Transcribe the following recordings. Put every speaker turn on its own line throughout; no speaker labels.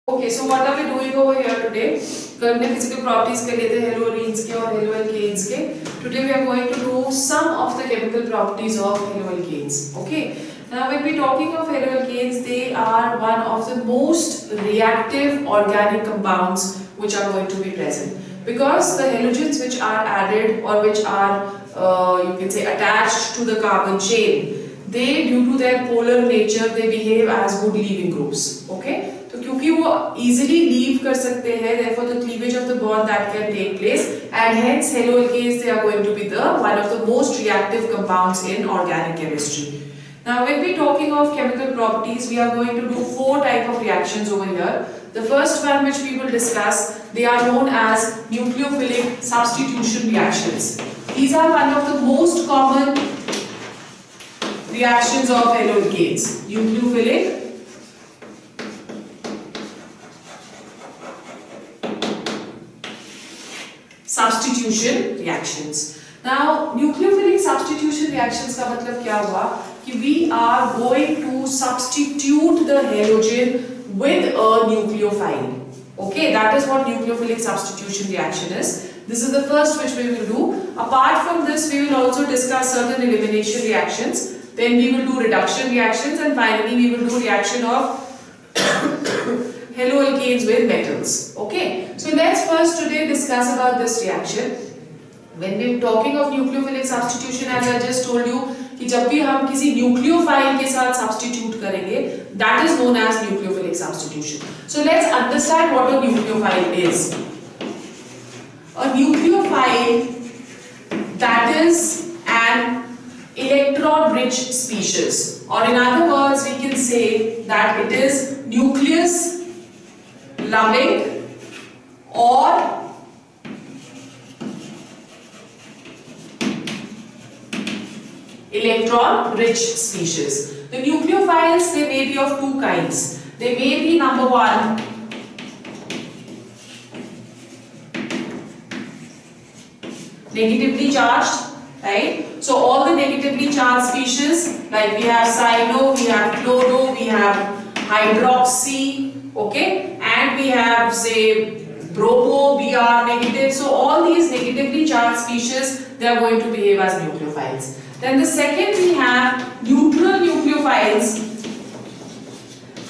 Okay, so what are we doing over here today? कल हमने physical properties कर लिए थे haloarenes के और haloalkanes के. Today we are going to do some of the chemical properties of haloalkanes. Okay. Now when we talking of haloalkanes, they are one of the most reactive organic compounds which are going to be present. Because the halogens which are added or which are you can say attached to the carbon chain, they due to their polar nature they behave as good leaving groups. Okay. तो क्योंकि वो easily leave कर सकते हैं, therefore the cleavage of the bond that can take place, and hence haloalkanes they are going to be the one of the most reactive compounds in organic chemistry. Now when we talking of chemical properties, we are going to do four type of reactions over here. The first one which we will discuss, they are known as nucleophilic substitution reactions. These are one of the most common reactions of haloalkanes. Nucleophilic substitution reactions. Now nucleophilic substitution reactions का मतलब क्या हुआ कि we are going to substitute the halogen with a nucleophile. Okay, that is what nucleophilic substitution reaction is. This is the first which we will do. Apart from this, we will also discuss certain elimination reactions. Then we will do reduction reactions, and finally we will do reaction of haloalkanes with metals. Okay, so let's first today discuss about this reaction. When we are talking of nucleophilic substitution, as I just told you, कि जब भी हम किसी nucleophile के साथ substitute करेंगे, that is known as nucleophilic substitution. So let's understand what a nucleophile is. A nucleophile, that is an electron-rich species, or in other words, we can say that it is nucleus loving or electron rich species. The nucleophiles, they may be of two kinds. They may be number one, negatively charged, right? So all the negatively charged species, like we have cyano, we have chloro, we have hydroxy, okay, and we have say bromo, Br negative. So all these negatively charged species, they are going to behave as nucleophiles. Then the second, we have neutral nucleophiles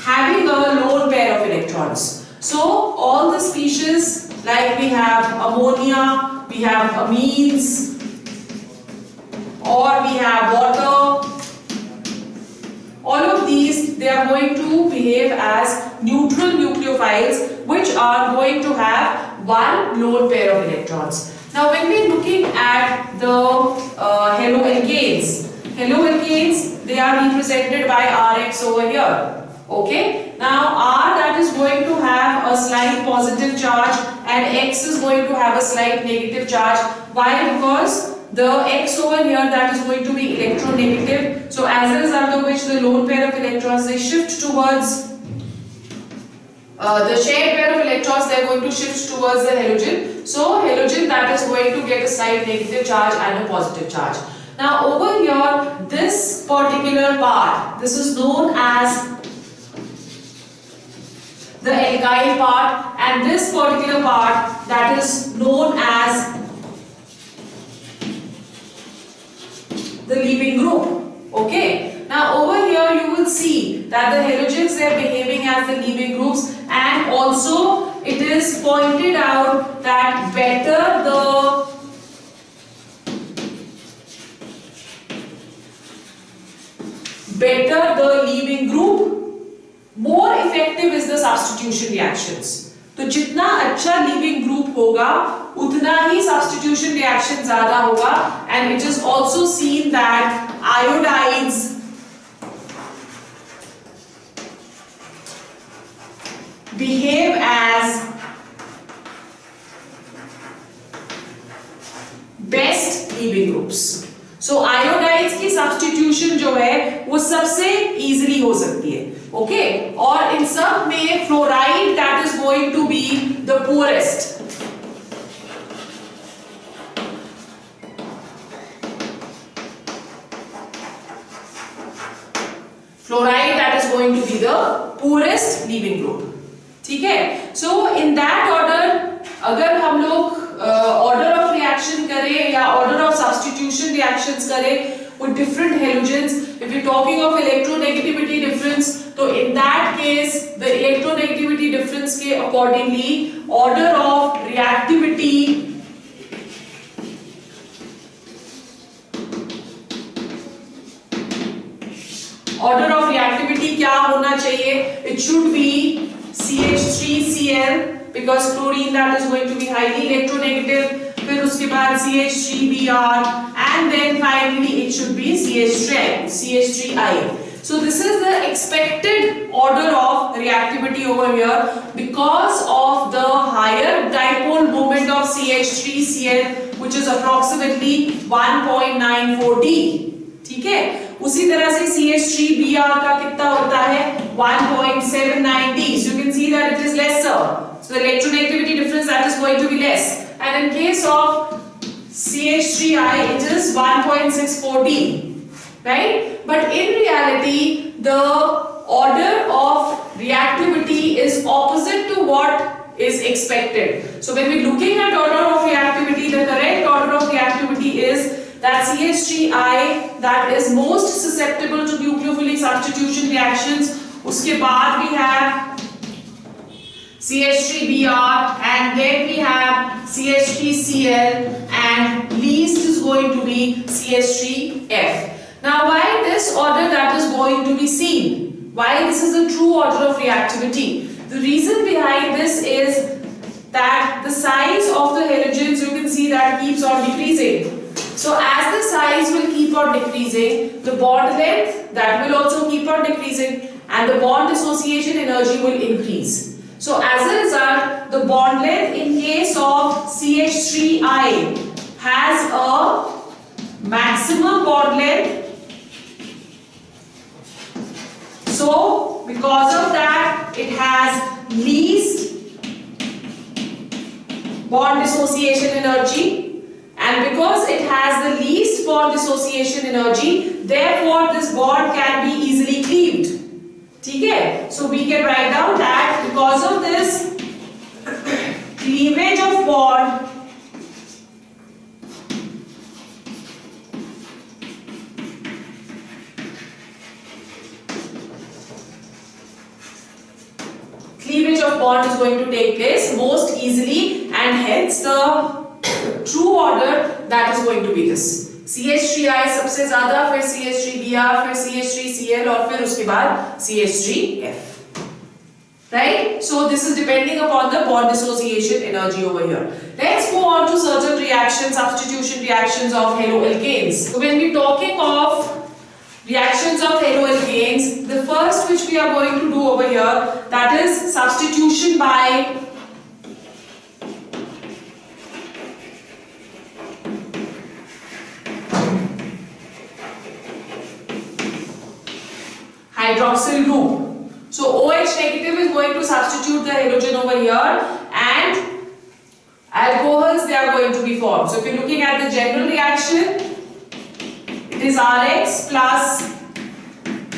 having a lone pair of electrons. So all the species, like we have ammonia, we have amines, or we have water, all of these, they are going to behave as neutral nucleophiles which are going to have one lone pair of electrons. Now when we are looking at the haloalkanes, they are represented by Rx over here. Okay, now R, that is going to have a slight positive charge and X is going to have a slight negative charge. Why? Because the X over here, that is going to be electronegative. So as a result of which the lone pair of electrons, they shift towards the shared pair of electrons, they are going to shift towards the halogen. So halogen, that is going to get a slight negative charge and a positive charge. Now over here, this particular part, this is known as the alkyl part, and this particular part, that is known as the leaving group. Okay. Now over here you will see that the halogens, they are behaving as the leaving groups, and also it is pointed out that better the leaving group, more effective is the substitution reactions. तो जितना अच्छा leaving group होगा उतना ही substitution reaction ज्यादा होगा, and it is also seen that iodides behave as best leaving groups. So iodides की substitution जो है वो सबसे easily हो सकती है. Okay, और इन सब में fluoride, that is going to be the poorest. Fluoride, that is going to be the poorest leaving group. ठीक है. सो इन दैट ऑर्डर अगर हम लोग ऑर्डर ऑफ रिएक्शन करें या ऑर्डर ऑफ सब्स्टिट्यूशन रिएक्शंस करें with different halogens, if you're talking of electronegativity difference, so in that case the electronegativity difference के accordingly order of reactivity क्या होना चाहिए? It should be CH3Cl because chlorine that is going to be highly electronegative. फिर उसके बाद CH3Br and then finally it should be CH3I. So this is the expected order of reactivity over here because of the higher dipole moment of CH3Cl which is approximately 1.94 D. ठीक है. उसी तरह से CH3Br का कितना होता है? 1.79 D. So you can see that it is lesser. So the electronegativity difference that is going to be less. And in case of CH3I, it is 1.64 D, right? But in reality, the order of reactivity is opposite to what is expected. So when we're looking at order of reactivity, the correct order of reactivity is that CH3I that is most susceptible to nucleophilic substitution reactions. Uske baad we have CH3Br and then we have CH3Cl and least is going to be CH3F. Now why this order that is going to be seen? Why this is the true order of reactivity? The reason behind this is that the size of the halogens you can see that keeps on decreasing. So as the size will keep on decreasing, the bond length that will also keep on decreasing and the bond dissociation energy will increase. So as a result, the bond length in case of CH3I has a maximum bond length. So because of that, it has least bond dissociation energy. And because it has the least bond dissociation energy, therefore this bond can be easily cleaved. ठीक है? So we can write down that because of this cleavage of bond, is going to take place most easily and hence the true order that is going to be this. CH3I सबसे ज्यादा, फिर CH3Br, फिर CH3Cl और फिर उसके बाद CH3F. Right? So this is depending upon the bond dissociation energy over here. Let's go on to certain reactions, substitution reactions of haloalkanes. So when we're talking of reactions of haloalkanes, the first which we are going to do over here, that is substitution by hydroxyl group. So OH negative is going to substitute the halogen over here and alcohols they are going to be formed. So if you're looking at the general reaction, it is RX plus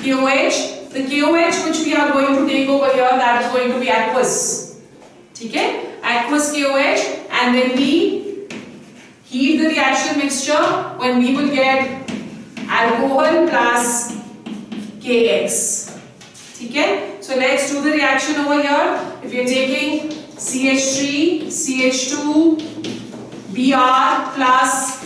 KOH. The KOH which we are going to take over here, that is going to be aqueous. ठीक है? Aqueous KOH and then we heat the reaction mixture when we will get alcohol plus KX. ठीक है? So let's do the reaction over here. If you're taking CH3, CH2, Br plus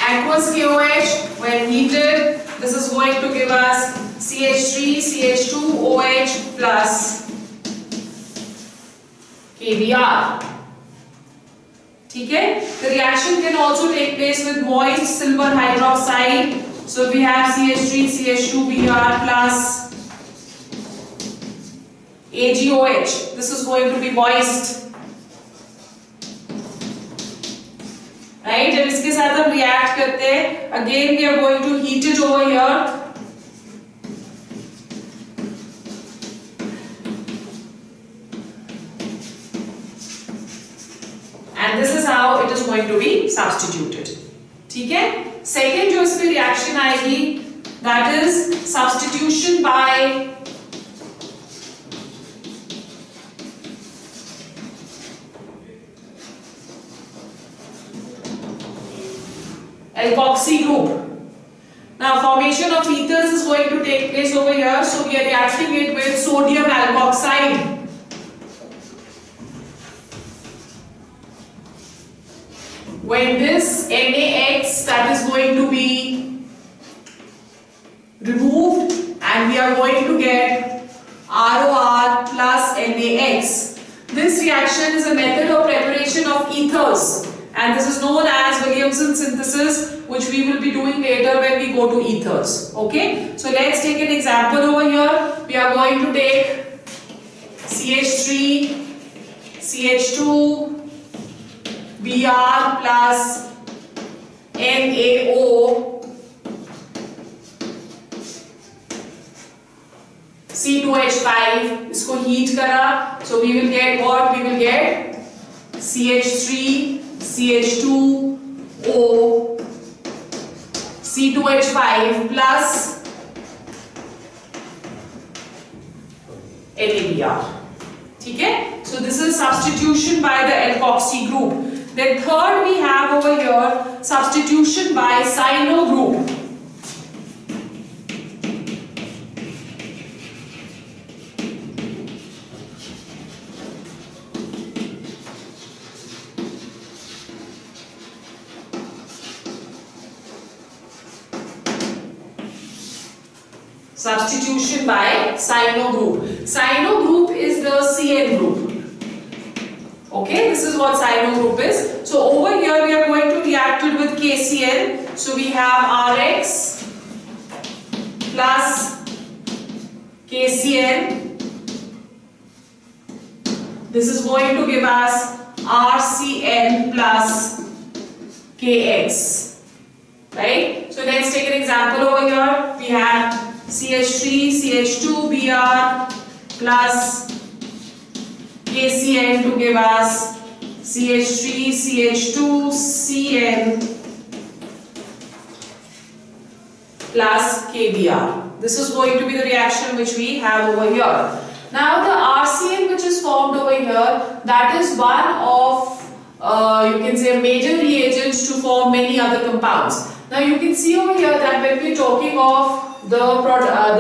aqueous KOH, when heated, this is going to give us CH3, CH2OH plus KBr. ठीक है? The reaction can also take place with moist silver hydroxide. So we have CH3, CH2Br plus AgOH. This is going to be moist. Right? जब इसके साथ हम react करते हैं, again we are going to heat it over here. And this is how it is going to be substituted. ठीक है? Second जो इसमें reaction आएगी, that is substitution by alkoxy group. Now formation of ethers is going to take place over here, so we are reacting it with sodium alkoxide. When this NaX that is going to be removed and we are going to get ROR plus NaX. This reaction is a method of preparation of ethers and this is known as Williamson synthesis, which we will be doing later when we go to ethers. Okay, so let's take an example over here. We are going to take CH3, CH2, Br plus NaO, C2H5, इसको heat करा, so we will get what? We will get CH3, CH2O, C2H5 plus NaBr. ठीक है? So this is substitution by the alkoxy group. Then third we have over here substitution by cyano group. Substitution by cyano group. Cyano group is the CN group. Okay, this is what cyano group is. So over here we are going to react it with KCl. So we have Rx plus KCl. This is going to give us RCN plus KX. Right? So let's take an example over here. We have CH3, CH2, Br plus KCl to give us CH3, CH2, Cn plus KBr. This is going to be the reaction which we have over here. Now the RCN which is formed over here, that is one of you can say major reagents to form many other compounds. Now you can see over here that when we are talking of the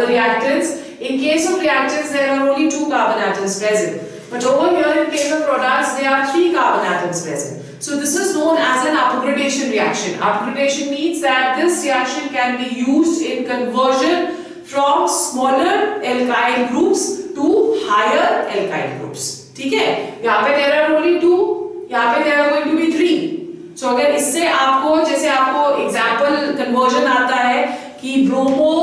reactants, in case of reactants there are only 2 carbon atoms present, but over here in case of products there are 3 carbon atoms present. So this is known as an upgradation reaction. Upgradation means that this reaction can be used in conversion from smaller alkyl groups to higher alkyl groups. ठीक है? यहाँ पे there are only 2, यहाँ पे there are going to be 3. So अगर इससे आपको जैसे आपको एग्जाम्पल कन्वर्जन आता है कि ब्रोमो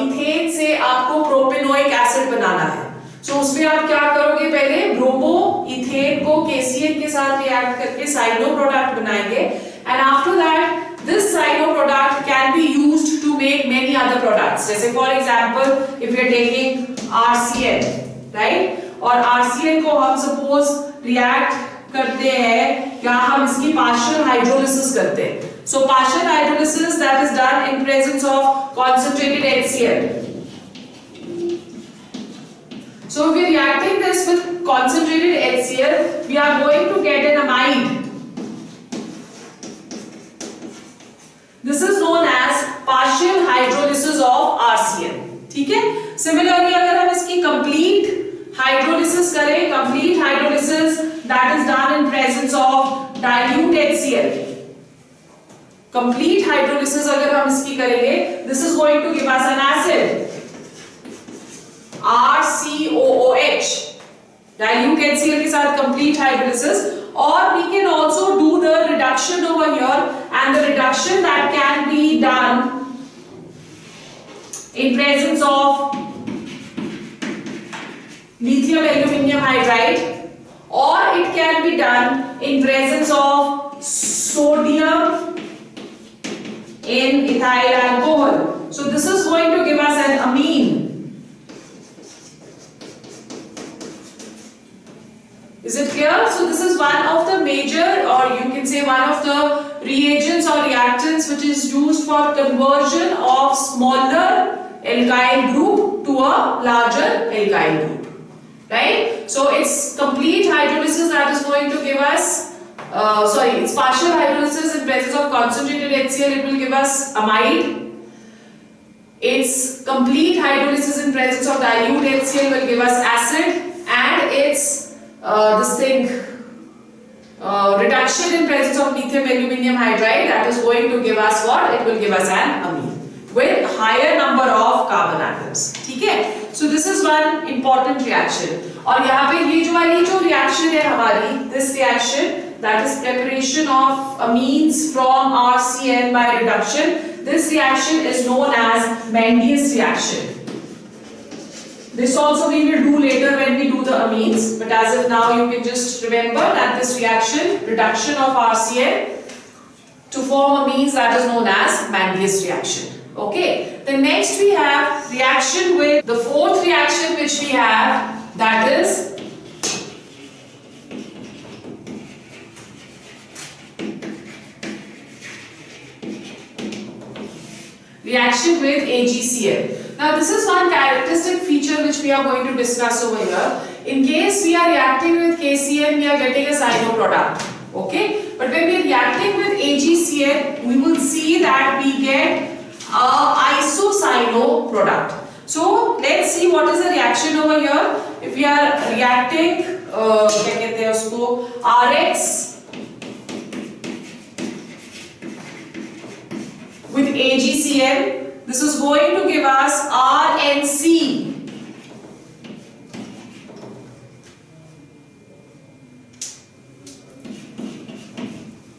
इथेन से आपको प्रोपेनोइक एसिड बनाना है, so उसमें आप क्या करोगे? पहले ब्रोमो इथेन को KCl के साथ रिएक्ट करके साइनो प्रोडक्ट बनाएंगे and after that this cyano product can be used to make many other products. जैसे for example if we are taking RCN, right? और RCN को हम suppose react करते हैं या हम इसकी partial hydrolysis करते हैं. So partial hydrolysis that is done in presence of concentrated HCl. So if we are reacting this with concentrated HCl, we are going to get an amide. This is known as partial hydrolysis of RCl. ठीक है? Similarly अगर हम इसकी complete hydrolysis करें, complete hydrolysis that is done in presence of dilute HCl. Complete hydrolysis अगर हम इसकी करेंगे, this is going to give us an acid RCOOH. Dilute HCl के साथ complete hydrolysis, or we can also do the reduction over here, and the reduction that can be done in presence of lithium aluminium hydride, or it can be done in presence of sodium in ethyl alcohol. So this is going to give us an amine. Is it clear? So this is one of the major, or you can say one of the reagents or reactants which is used for conversion of smaller alkyl group to a larger alkyl group. Right? So it's complete hydrolysis that is going to give us It's partial hydrolysis in presence of concentrated HCl, it will give us amide. Its complete hydrolysis in presence of dilute HCl will give us acid, and its reduction in presence of lithium aluminium hydride, that is going to give us what? It will give us an amine with higher number of carbon atoms. ठीक है? So this is one important reaction. और यहाँ पे ये जो वाली जो reaction है हमारी, this reaction, that is preparation of amines from RCN by reduction. This reaction is known as Mendius reaction. This also we will do later when we do the amines, but as of now you can just remember that this reaction, reduction of RCN to form amines, that is known as Mendius reaction. Okay, the next we have reaction with the fourth reaction which we have, that is reaction with AgCl. Now this is one characteristic feature which we are going to discuss over here. In case we are reacting with KCl, we are getting a cyano product. Okay, but when we are reacting with AgCl, we will see that we get isocyano product. So let's see what is the reaction over here. If we are reacting क्या कहते हैं उसको, RX with AgCl, this is going to give us RNC.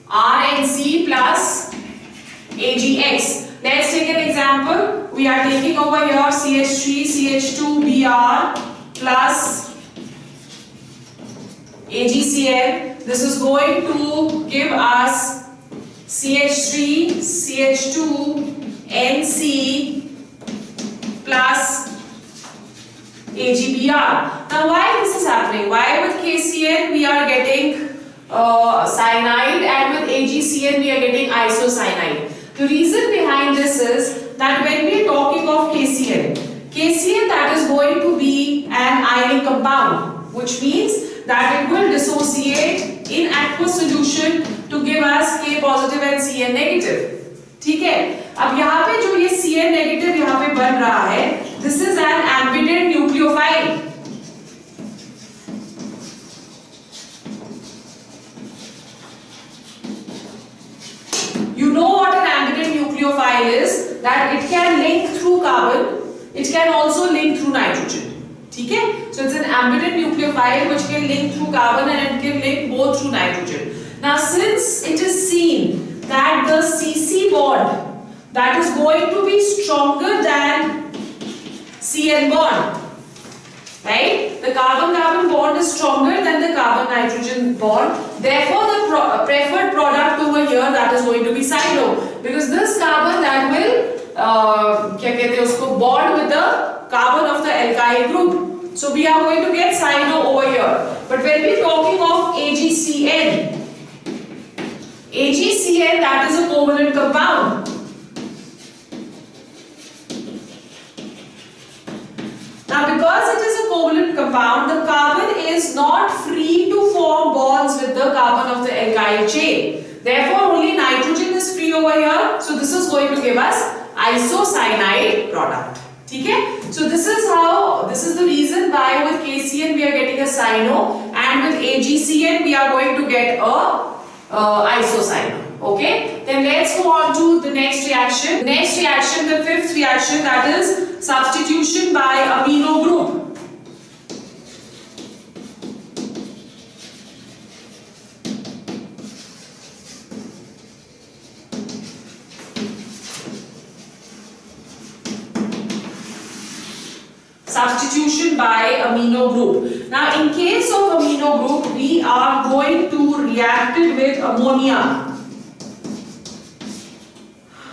RNC plus AgX. Let's take an example. We are taking over here CH3, CH2, Br plus AgCl. This is going to give us CH3, CH2, NC plus AgBr. Now why this is happening? Why with KCl we are getting cyanide, and with AgCl we are getting isocyanide? The reason behind this is that when we are talking of KCl, that is going to be an ionic compound, which means that it will dissociate in aqueous solution to give us K positive and Cn negative. ठीक है? अब यहाँ पे जो ये Cn negative यहाँ पे बन रहा है, this is an ambident nucleophile. You know what an ambident nucleophile is? That it can link through carbon, it can also link through nitrogen. ठीक है? So it's an ambident nucleophile which can link through carbon and it can link both through nitrogen. Now since it is seen that the CC bond that is going to be stronger than Cn bond, right? The carbon-carbon bond is stronger than the carbon-nitrogen bond. Therefore, the preferred product over here, that is going to be cyano, because this carbon that will क्या कहते हैं उसको, bond with the carbon of the alkyl group. So we are going to get cyano over here. But when we are talking of AgCN, that is a covalent compound. Now because it is a covalent compound, the carbon is not free to form bonds with the carbon of the alkyl chain. Therefore only nitrogen is free over here. So this is going to give us isocyanide product. ठीक है? So this is the reason why with KCN we are getting a cyano, and with AgCN we are going to get a isocyano. Okay? Then let's go on to the next reaction. The next reaction, the fifth reaction, that is substitution by amino group. Substitution by amino group. Now in case of amino group, we are going to react it with ammonia.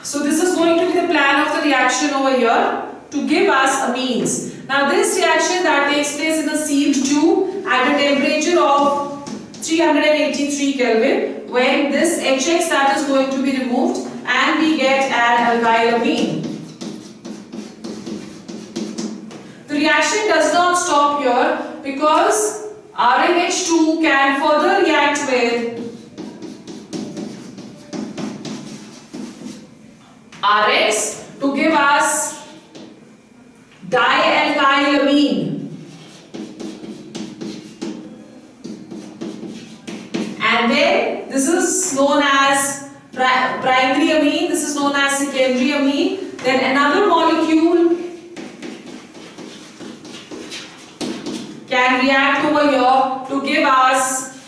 So this is going to be the plan of the reaction over here to give us amines. Now this reaction that takes place in a sealed tube at a temperature of 383 Kelvin, when this HX that is going to be removed and we get an alkyl amine. The reaction does not stop here because RNH2 can further react with Rx to give us dialkylamine. And then this is known as primary amine, this is known as secondary amine. Then another molecule can react over here to give us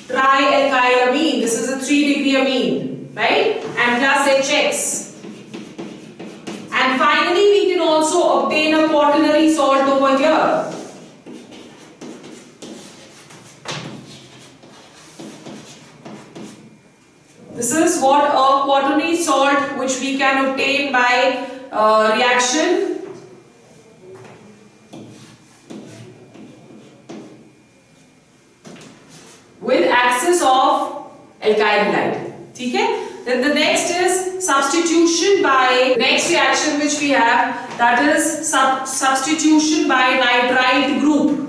trialkylamine. This is a 3-degree amine, right? And plus HX. And finally we can also obtain a quaternary salt over here. This is what a quaternary salt which we can obtain by reaction with access of alkyl halide. Okay? Then the next is substitution by, next reaction which we have, that is substitution by nitrite group.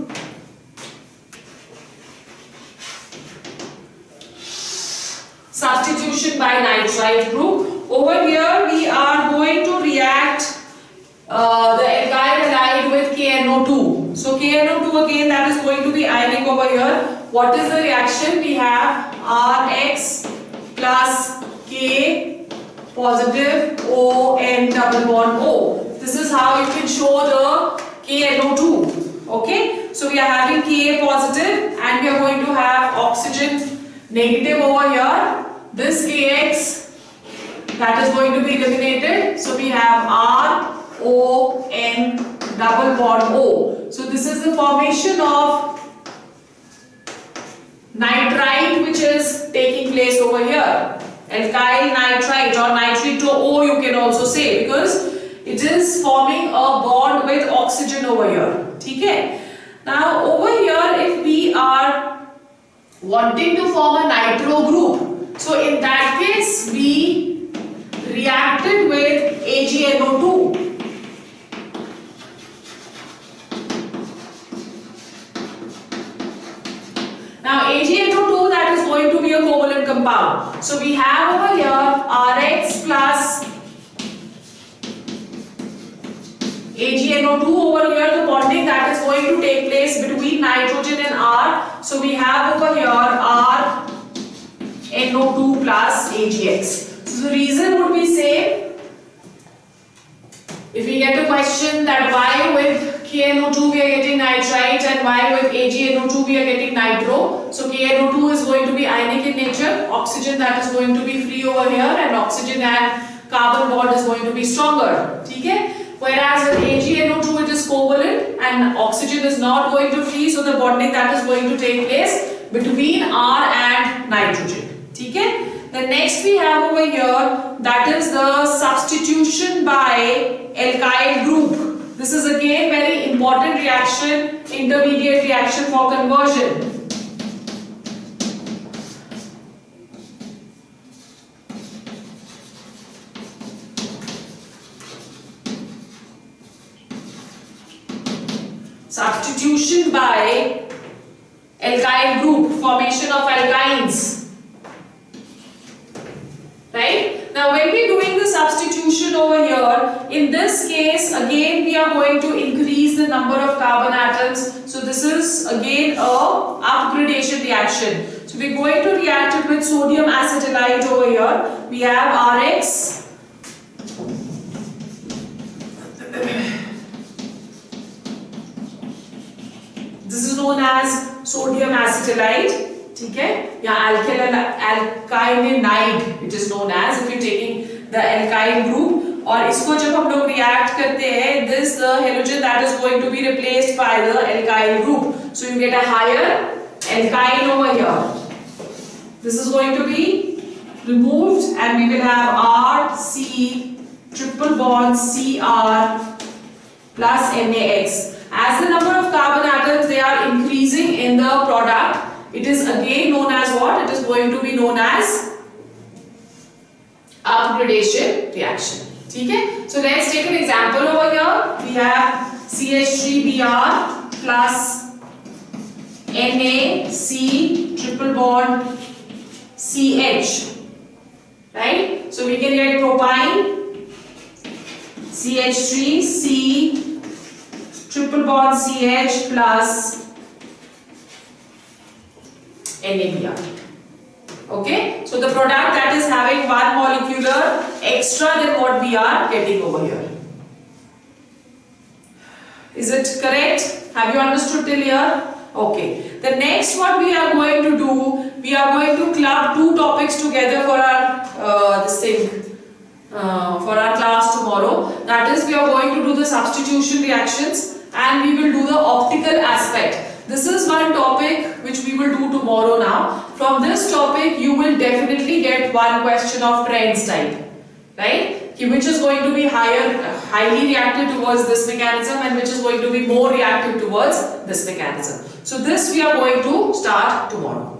Substitution by nitrite group. Over here we are going to react the alkyl halide with KNO2. So KNO2 again, that is going to be ionic over here. What is the reaction? We have Rx plus K positive ON double bond O. This is how you can show the KNO2. Okay, so we are having Ka positive and we are going to have oxygen negative over here. This Kx, that is going to be eliminated. So we have RON double bond O. So this is the formation of nitrite which is taking place over here. Alkyl nitrite or nitrito O you can also say, because it is forming a bond with oxygen over here. Okay? Now over here if we are wanting to form a nitro group, so in that case we reacted with AgNO2. Now AgNO2, that is going to be a covalent compound. So we have over here Rx plus AgNO2 over here, the bonding that is going to take place between nitrogen and R. So we have over here RNO2 plus AgX. So the reason would be same. If we get a question that why with KNO2 we are getting nitrite and why with AgNO2 we are getting nitro. So KNO2 is going to be ionic in nature, oxygen that is going to be free over here, and oxygen and carbon bond is going to be stronger. Okay? Whereas with AgNO2 it is covalent and oxygen is not going to free, so the bonding that is going to take place between R and nitrogen. Okay? The next we have over here, that is the substitution by alkyl group. This is again very important reaction, intermediate reaction for conversion. Substitution by alkyl group, formation of alkynes. Right? Now when we are doing the substitution over here, in this case again we are going to increase the number of carbon atoms. So this is again a upgradation reaction. So we are going to react it with sodium acetylide over here. We have Rx this is known as sodium acetylide. Okay? Yeah, alkylamide it is known as, if you are taking the alkyl group. और इसको जब हम लोग react करते हैं, this the halogen that is going to be replaced by the alkyl group. So you get a higher alkyne over here. This is going to be removed and we will have RC triple bond Cr plus NaX. As the number of carbon atoms they are increasing in the product, it is again known as what? It is going to be known as upgradation reaction. Okay? So let's take an example over here. We have CH3Br plus NaC triple bond CH.
right? So we can get propyne, CH3, C, triple bond CH plus NaBr. Okay, so the product that is having one molecular extra than what we are getting over here. Is it correct? Have you understood till here? Okay. The next what we are going to do, we are going to club two topics together for our for our class tomorrow. That is, we are going to do the substitution reactions and we will do the optical aspect. This is one topic which we will do tomorrow now. From this topic, you will definitely get one question of trends type, right? Which is going to be highly reactive towards this mechanism and which is going to be more reactive towards this mechanism. So this we are going to start tomorrow.